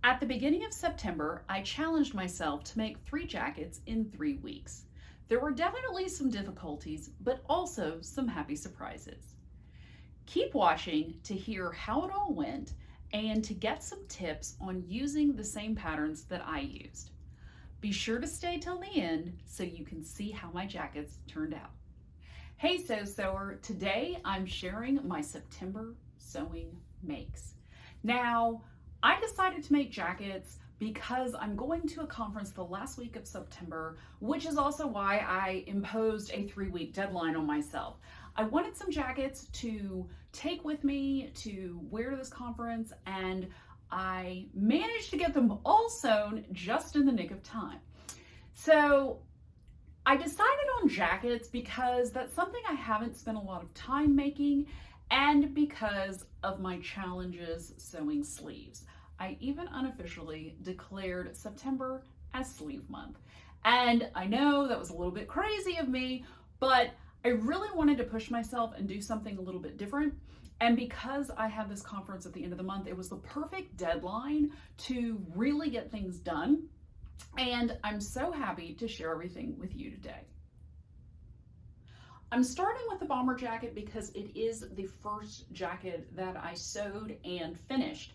At the beginning of September, I challenged myself to make 3 jackets in 3 weeks. There were definitely some difficulties, but also some happy surprises. Keep watching to hear how it all went and to get some tips on using the same patterns that I used. Be sure to stay till the end so you can see how my jackets turned out. Hey Sewer, today I'm sharing my September sewing makes. Now, I decided to make jackets because I'm going to a conference the last week of September, which is also why I imposed a 3-week deadline on myself. I wanted some jackets to take with me to wear to this conference, and I managed to get them all sewn just in the nick of time. So I decided on jackets because that's something I haven't spent a lot of time making, and because of my challenges sewing sleeves. I even unofficially declared September as sleeve month. And I know that was a little bit crazy of me, but I really wanted to push myself and do something a little bit different. And because I had this conference at the end of the month, it was the perfect deadline to really get things done. And I'm so happy to share everything with you today. I'm starting with the bomber jacket because it is the first jacket that I sewed and finished.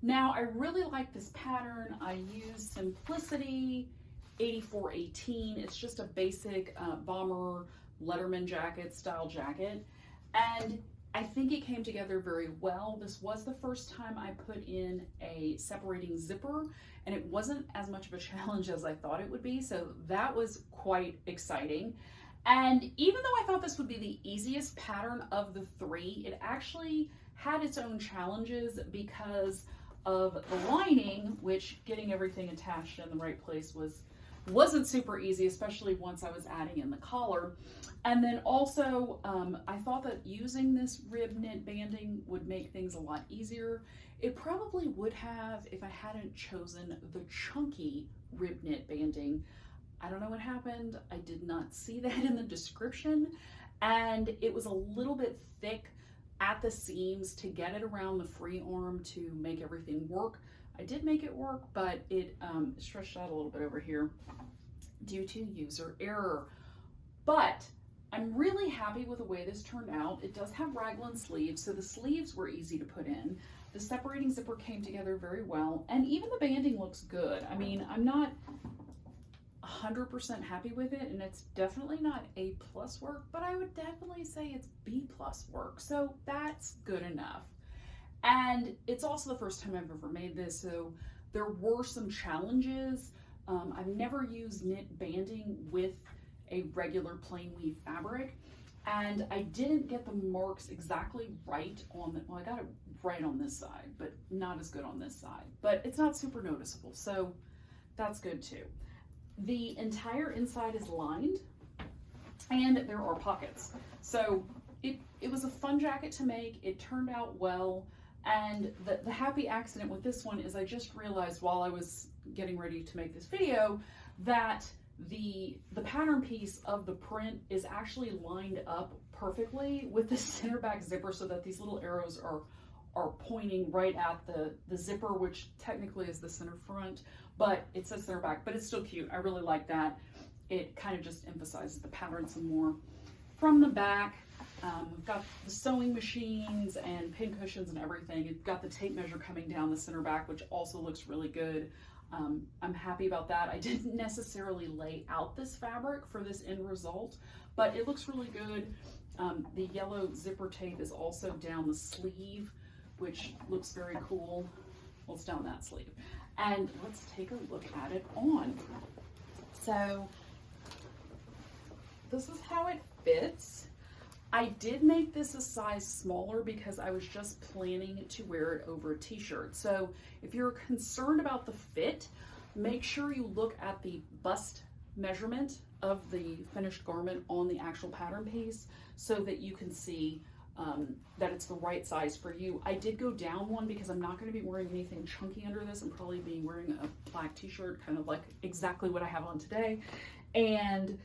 Now, I really like this pattern. I use Simplicity 8418. It's just a basic bomber Letterman jacket style jacket. And I think it came together very well. This was the first time I put in a separating zipper, and it wasn't as much of a challenge as I thought it would be. So that was quite exciting. And even though I thought this would be the easiest pattern of the 3, it actually had its own challenges because of the lining, which getting everything attached in the right place wasn't super easy, especially once I was adding in the collar. And then also, I thought that using this rib knit banding would make things a lot easier. It probably would have if I hadn't chosen the chunky rib knit banding. I don't know what happened. I did not see that in the description, and it was a little bit thick at the seams to get it around the free arm to make everything work. I did make it work, but it stretched out a little bit over here due to user error. But I'm really happy with the way this turned out. It does have raglan sleeves, so the sleeves were easy to put in. The separating zipper came together very well, and even the banding looks good. I mean, I'm not 100% happy with it, and it's definitely not A+ work, but I would definitely say it's B+ work, so that's good enough. And it's also the first time I've ever made this, so there were some challenges. I've never used knit banding with a regular plain weave fabric, and I didn't get the marks exactly right on the, well, I got it right on this side, but not as good on this side, but it's not super noticeable, so that's good too. The entire inside is lined, and there are pockets. So it was a fun jacket to make. It turned out well. And the happy accident with this one is I just realized while I was getting ready to make this video that the pattern piece of the print is actually lined up perfectly with the center back zipper, so that these little arrows are pointing right at the zipper, which technically is the center front, but it says center back, but it's still cute. I really like that. It kind of just emphasizes the pattern some more. From the back, we've got the sewing machines and pin cushions and everything. It's got the tape measure coming down the center back, which also looks really good. I'm happy about that. I didn't necessarily lay out this fabric for this end result, but it looks really good. The yellow zipper tape is also down the sleeve, which looks very cool. Well, it's down that sleeve. And let's take a look at it on. So this is how it fits. I did make this a size smaller because I was just planning to wear it over a t-shirt. So if you're concerned about the fit, make sure you look at the bust measurement of the finished garment on the actual pattern piece so that you can see that it's the right size for you. I did go down one because I'm not going to be wearing anything chunky under this. I'm probably wearing a black t-shirt, kind of like exactly what I have on today. And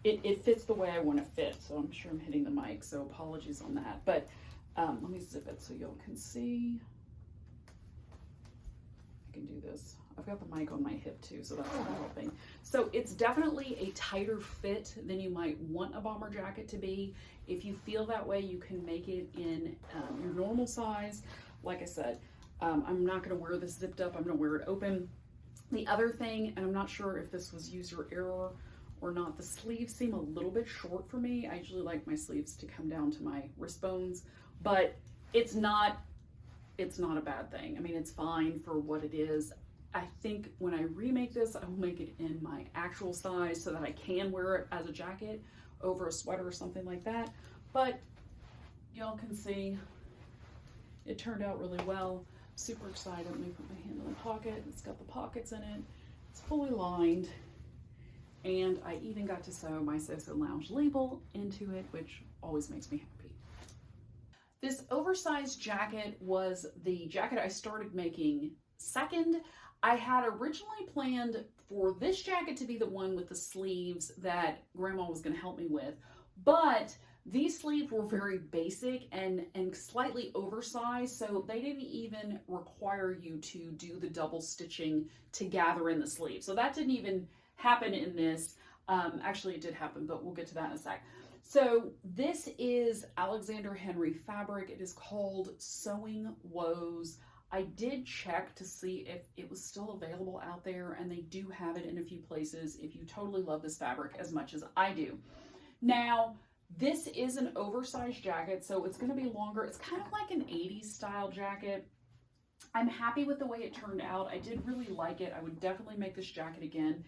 it fits the way I want to fit. So I'm sure I'm hitting the mic, so apologies on that. But let me zip it so y'all can see. can do this. I've got the mic on my hip too, so that's not helping. So it's definitely a tighter fit than you might want a bomber jacket to be. If you feel that way, you can make it in your normal size. Like I said, I'm not gonna wear this zipped up, I'm gonna wear it open. The other thing, and I'm not sure if this was user error or not, the sleeves seem a little bit short for me. I usually like my sleeves to come down to my wrist bones, but it's not a bad thing. I mean, it's fine for what it is. I think when I remake this, I will make it in my actual size so that I can wear it as a jacket over a sweater or something like that. But y'all can see it turned out really well. Super excited. Let me put my hand in the pocket. It's got the pockets in it. It's fully lined. And I even got to sew my So Lounge label into it, which always makes me happy. This oversized jacket was the jacket I started making second. I had originally planned for this jacket to be the one with the sleeves that Grandma was going to help me with, but these sleeves were very basic and slightly oversized, so they didn't even require you to do the double stitching to gather in the sleeve. So that didn't even happen in this. Actually, it did happen, but we'll get to that in a sec. So this is Alexander Henry fabric. It is called Sewing Woes. I did check to see if it was still available out there, and they do have it in a few places if you totally love this fabric as much as I do. Now, this is an oversized jacket, so it's going to be longer. It's kind of like an 80s style jacket. I'm happy with the way it turned out. I did really like it. I would definitely make this jacket again.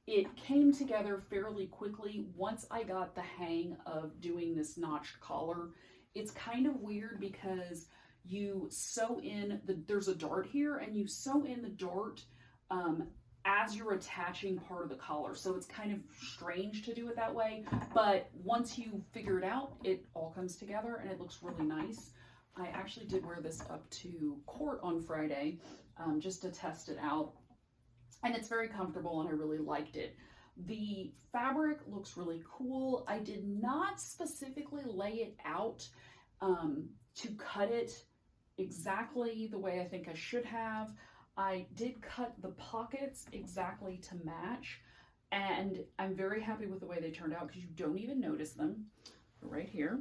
It came together fairly quickly once I got the hang of doing this notched collar. It's kind of weird because you sew in, there's a dart here, and you sew in the dart as you're attaching part of the collar. So it's kind of strange to do it that way, but once you figure it out, it all comes together and it looks really nice. I actually did wear this up to court on Friday just to test it out, and it's very comfortable and I really liked it. The fabric looks really cool. I did not specifically lay it out to cut it exactly the way I think I should have. I did cut the pockets exactly to match, and I'm very happy with the way they turned out because you don't even notice them. They're right here.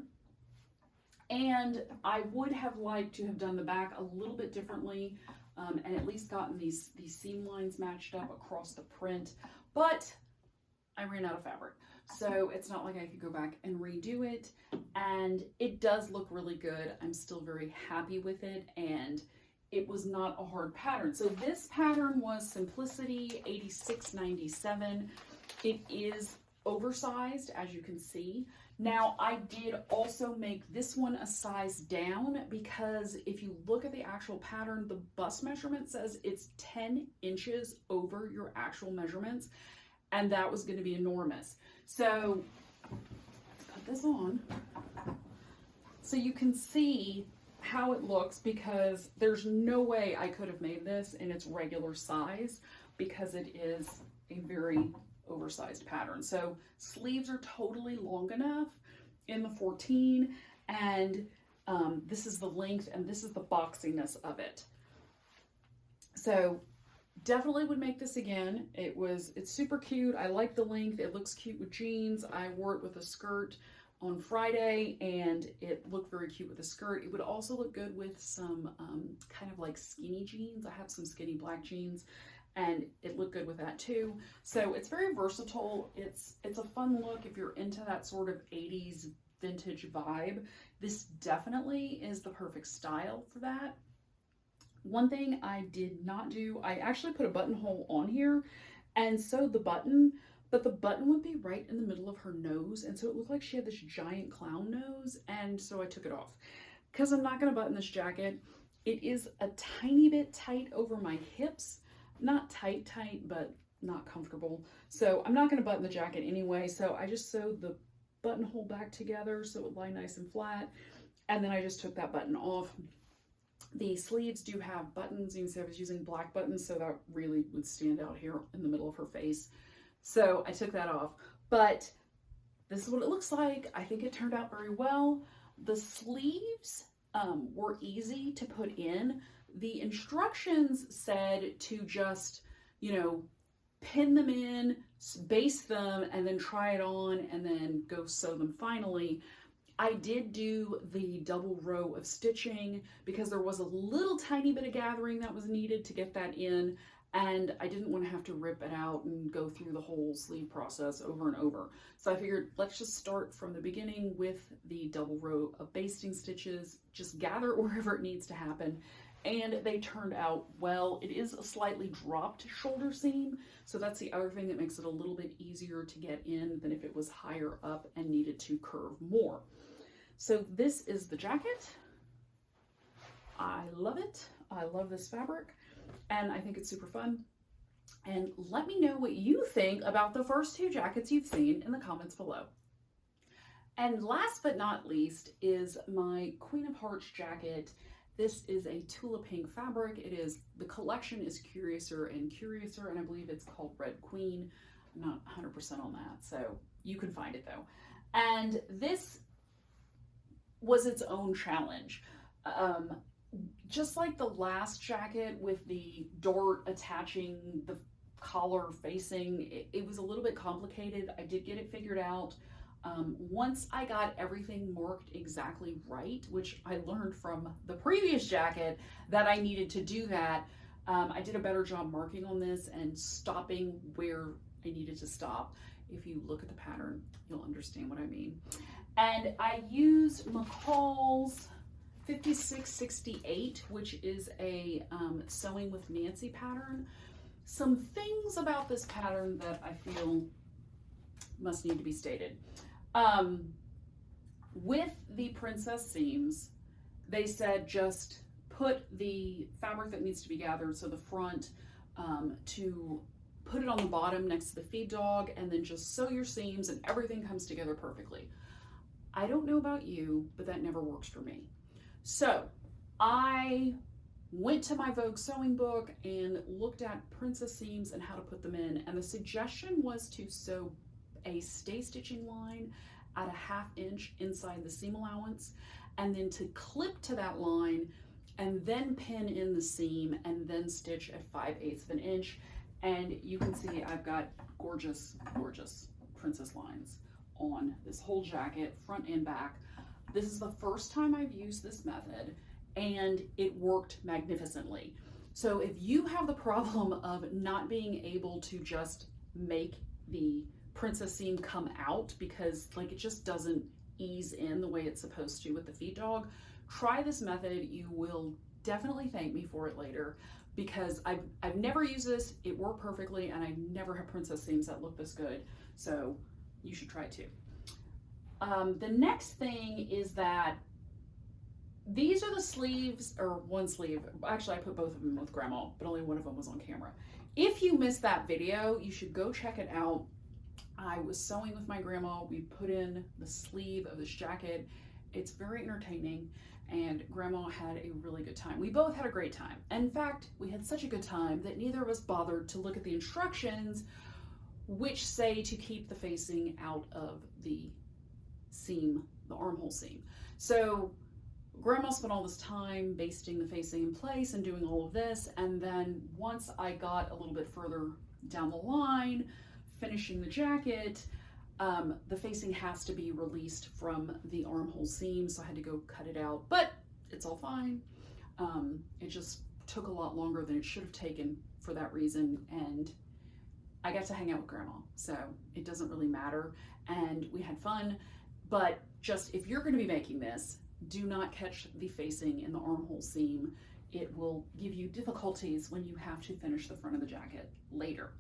And I would have liked to have done the back a little bit differently and at least gotten these seam lines matched up across the print, but I ran out of fabric. So it's not like I could go back and redo it, and it does look really good. I'm still very happy with it, and it was not a hard pattern. So this pattern was Simplicity 8697. It is oversized, as you can see. Now, I did also make this one a size down because if you look at the actual pattern, the bust measurement says it's 10 inches over your actual measurements, and that was going to be enormous. So let's put this on so you can see how it looks, because there's no way I could have made this in its regular size because it is a very oversized pattern. So sleeves are totally long enough in the 14, and this is the length and this is the boxiness of it. So definitely would make this again. It's super cute. I like the length. It looks cute with jeans. I wore it with a skirt on Friday and it looked very cute with a skirt. It would also look good with some kind of like skinny jeans. I have some skinny black jeans and it looked good with that too. So it's very versatile. It's a fun look if you're into that sort of 80s vintage vibe. This definitely is the perfect style for that. One thing I did not do, I actually put a buttonhole on here and sewed the button, but the button would be right in the middle of her nose, and so it looked like she had this giant clown nose, and so I took it off. Because I'm not going to button this jacket, it is a tiny bit tight over my hips. Not tight, but not comfortable. So I'm not going to button the jacket anyway, so I just sewed the buttonhole back together so it would lie nice and flat, and then I just took that button off. The sleeves do have buttons. You can see I was using black buttons, so that really would stand out here in the middle of her face. So I took that off, but this is what it looks like. I think it turned out very well. The sleeves were easy to put in. the instructions said to just, you know, pin them in, baste them, and then try it on, and then go sew them finally. I did do the double row of stitching because there was a little tiny bit of gathering that was needed to get that in, and I didn't want to have to rip it out and go through the whole sleeve process over and over. So I figured let's just start from the beginning with the double row of basting stitches, just gather it wherever it needs to happen. And they turned out well. It is a slightly dropped shoulder seam, so that's the other thing that makes it a little bit easier to get in than if it was higher up and needed to curve more. So this is the jacket. I love it. I love this fabric, and I think it's super fun. And let me know what you think about the first two jackets you've seen in the comments below. And last but not least is my Queen of Hearts jacket. This is a tulip pink fabric. The collection is Curiouser and Curiouser, and I believe it's called Red Queen. I'm not 100% on that, so you can find it though. And this was its own challenge. Just like the last jacket with the dart attaching the collar facing, it was a little bit complicated. I did get it figured out. Once I got everything marked exactly right, which I learned from the previous jacket that I needed to do that, I did a better job marking on this and stopping where I needed to stop. If you look at the pattern, you'll understand what I mean. And I used McCalls 5668, which is a Sewing with Nancy pattern. Some things about this pattern that I feel must need to be stated. With the princess seams, they said just put the fabric that needs to be gathered, so the front, to put it on the bottom next to the feed dog, and then just sew your seams and everything comes together perfectly. I don't know about you, but that never works for me. So I went to my Vogue sewing book and looked at princess seams and how to put them in, and the suggestion was to sew a stay stitching line at a 1/2 inch inside the seam allowance, and then to clip to that line and then pin in the seam and then stitch at 5/8 of an inch. And you can see I've got gorgeous, gorgeous princess lines on this whole jacket, front and back. This is the first time I've used this method, and it worked magnificently. So if you have the problem of not being able to just make the princess seam come out because like it just doesn't ease in the way it's supposed to with the feed dog, try this method. You will definitely thank me for it later, because I've never used this. It worked perfectly, and I never have princess seams that look this good. So you should try it too. The next thing is that these are the sleeves, or one sleeve. Actually, I put both of them with Grandma, but only one of them was on camera. If you missed that video, you should go check it out. I was sewing with my grandma. We put in the sleeve of this jacket. It's very entertaining, and Grandma had a really good time. We both had a great time. In fact, we had such a good time that neither of us bothered to look at the instructions, which say to keep the facing out of the seam, the armhole seam. So Grandma spent all this time basting the facing in place and doing all of this, and then once I got a little bit further down the line, finishing the jacket, the facing has to be released from the armhole seam, so I had to go cut it out, but it's all fine. It just took a lot longer than it should have taken for that reason, and I got to hang out with Grandma, so it doesn't really matter, and we had fun. But just if you're going to be making this, do not catch the facing in the armhole seam. It will give you difficulties when you have to finish the front of the jacket later.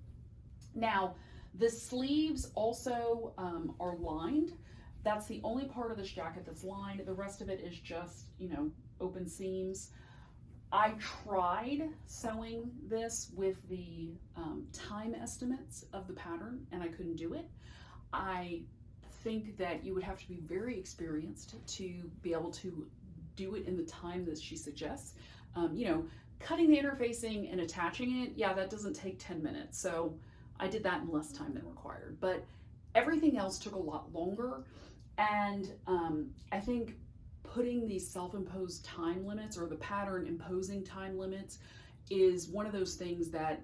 Now, the sleeves also are lined. That's the only part of this jacket that's lined. The rest of it is just, you know, open seams. I tried sewing this with the time estimates of the pattern, and I couldn't do it. I think that you would have to be very experienced to be able to do it in the time that she suggests. You know, cutting the interfacing and attaching it, yeah, that doesn't take 10 minutes. So I did that in less time than required, but everything else took a lot longer. And I think putting these self-imposed time limits, or the pattern imposing time limits, is one of those things that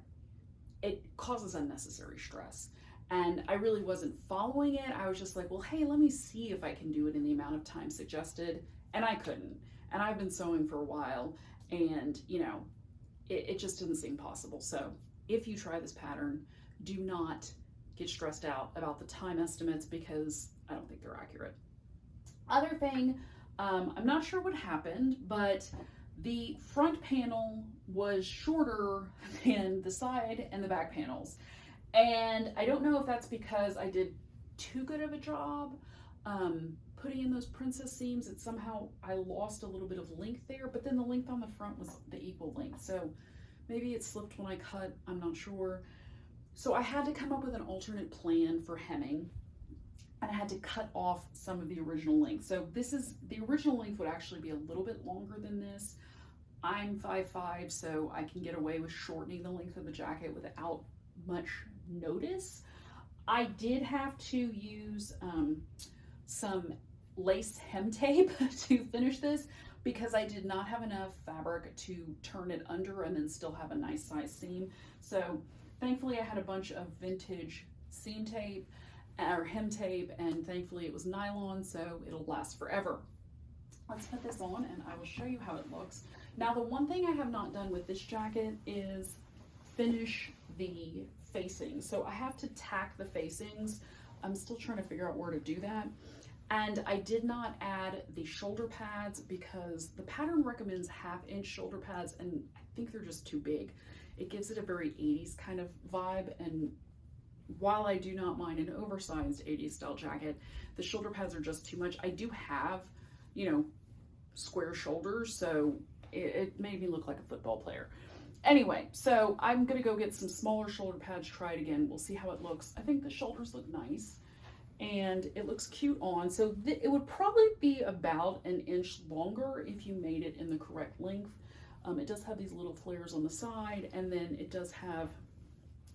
it causes unnecessary stress. And I really wasn't following it. I was just like, well, hey, let me see if I can do it in the amount of time suggested. And I couldn't. And I've been sewing for a while, and it just didn't seem possible. So if you try this pattern, do not get stressed out about the time estimates, because I don't think they're accurate. Other thing, I'm not sure what happened, but the front panel was shorter than the side and the back panels. And I don't know if that's because I did too good of a job putting in those princess seams, that somehow I lost a little bit of length there, but then the length on the front was the equal length. So maybe it slipped when I cut, I'm not sure. So I had to come up with an alternate plan for hemming, and I had to cut off some of the original length. So the original length would actually be a little bit longer than this. I'm 5'5", so I can get away with shortening the length of the jacket without much notice. I did have to use some lace hem tape to finish this, because I did not have enough fabric to turn it under and then still have a nice size seam. So thankfully I had a bunch of vintage seam tape or hem tape, and thankfully it was nylon, so it'll last forever. Let's put this on and I will show you how it looks. Now, the one thing I have not done with this jacket is finish the facings. So I have to tack the facings. I'm still trying to figure out where to do that. And I did not add the shoulder pads, because the pattern recommends 1/2-inch shoulder pads, and I think they're just too big. It gives it a very 80s kind of vibe, and while I do not mind an oversized 80s style jacket, the shoulder pads are just too much. I do have, square shoulders, so it made me look like a football player. Anyway, so I'm gonna go get some smaller shoulder pads, try it again. We'll see how it looks. I think the shoulders look nice, and it looks cute on. So it would probably be about 1 inch longer if you made it in the correct length. It does have these little flares on the side, and then it does have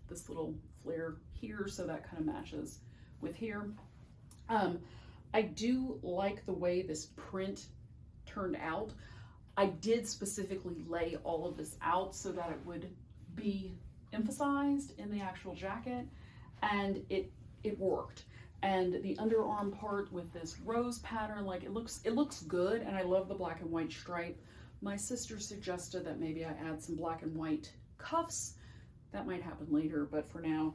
this little flare here, so that kind of matches with here. I do like the way this print turned out. I did specifically lay all of this out so that it would be emphasized in the actual jacket, and it worked. And the underarm part with this rose pattern, like it looks good, and I love the black and white stripe. My sister suggested that maybe I add some black and white cuffs. That might happen later, but for now,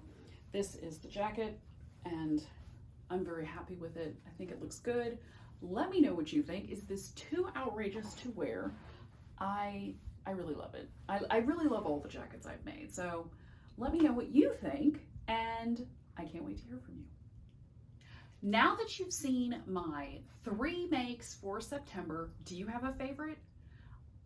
this is the jacket, and I'm very happy with it. I think it looks good. Let me know what you think. Is this too outrageous to wear? I really love it. I really love all the jackets I've made. So let me know what you think, and I can't wait to hear from you. Now that you've seen my 3 makes for September, do you have a favorite?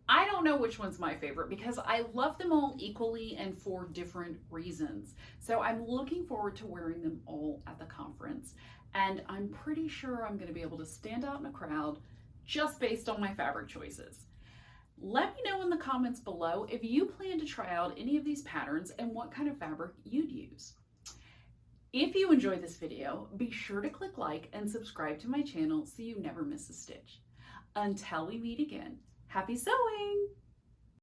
I don't know which one's my favorite, because I love them all equally and for different reasons. So I'm looking forward to wearing them all at the conference. And I'm pretty sure I'm going to be able to stand out in a crowd just based on my fabric choices. Let me know in the comments below if you plan to try out any of these patterns and what kind of fabric you'd use. If you enjoyed this video, be sure to click like and subscribe to my channel so you never miss a stitch. Until we meet again, happy sewing!